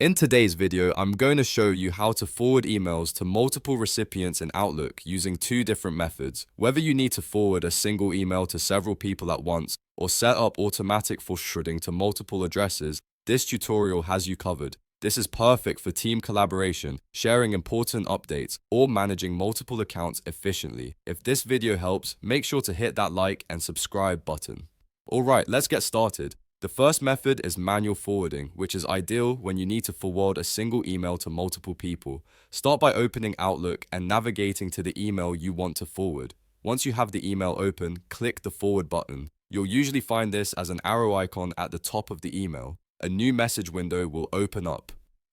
In today's video, I'm going to show you how to forward emails to multiple recipients in Outlook using two different methods. Whether you need to forward a single email to several people at once or set up automatic forwarding to multiple addresses, this tutorial has you covered. This is perfect for team collaboration, sharing important updates, or managing multiple accounts efficiently. If this video helps, make sure to hit that like and subscribe button. Alright, let's get started. The first method is manual forwarding, which is ideal when you need to forward a single email to multiple people. Start by opening Outlook and navigating to the email you want to forward. Once you have the email open, click the forward button. You'll usually find this as an arrow icon at the top of the email. A new message window will open up.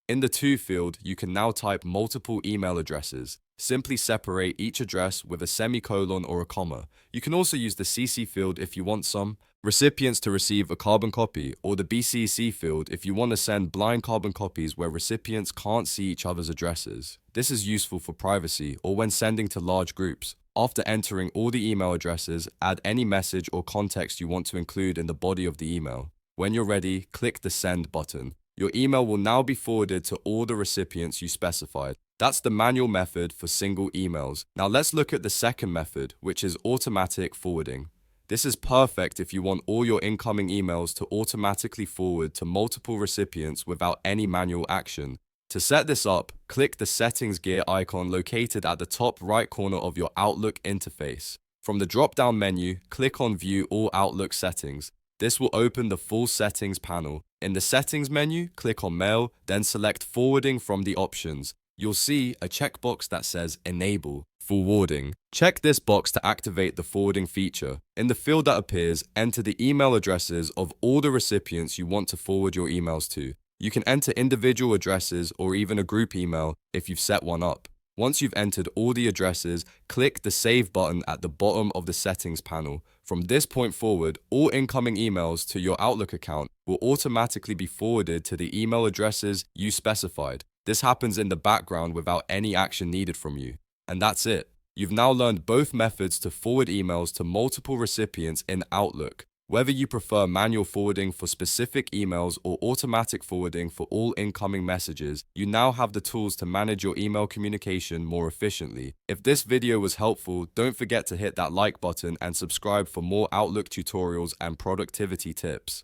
In the To field, you can now type multiple email addresses. Simply separate each address with a semicolon or a comma. You can also use the CC field if you want some recipients to receive a carbon copy, or the BCC field if you want to send blind carbon copies where recipients can't see each other's addresses. This is useful for privacy or when sending to large groups. After entering all the email addresses, add any message or context you want to include in the body of the email. When you're ready, click the Send button. Your email will now be forwarded to all the recipients you specified. That's the manual method for single emails. Now let's look at the second method, which is automatic forwarding. This is perfect if you want all your incoming emails to automatically forward to multiple recipients without any manual action. To set this up, click the Settings gear icon located at the top right corner of your Outlook interface. From the drop-down menu, click on View All Outlook Settings. This will open the full settings panel. In the settings menu, click on Mail, then select Forwarding from the options. You'll see a checkbox that says Enable Forwarding. Check this box to activate the forwarding feature. In the field that appears, enter the email addresses of all the recipients you want to forward your emails to. You can enter individual addresses or even a group email if you've set one up. Once you've entered all the addresses, click the Save button at the bottom of the settings panel. From this point forward, all incoming emails to your Outlook account will automatically be forwarded to the email addresses you specified. This happens in the background without any action needed from you. And that's it. You've now learned both methods to forward emails to multiple recipients in Outlook. Whether you prefer manual forwarding for specific emails or automatic forwarding for all incoming messages, you now have the tools to manage your email communication more efficiently. If this video was helpful, don't forget to hit that like button and subscribe for more Outlook tutorials and productivity tips.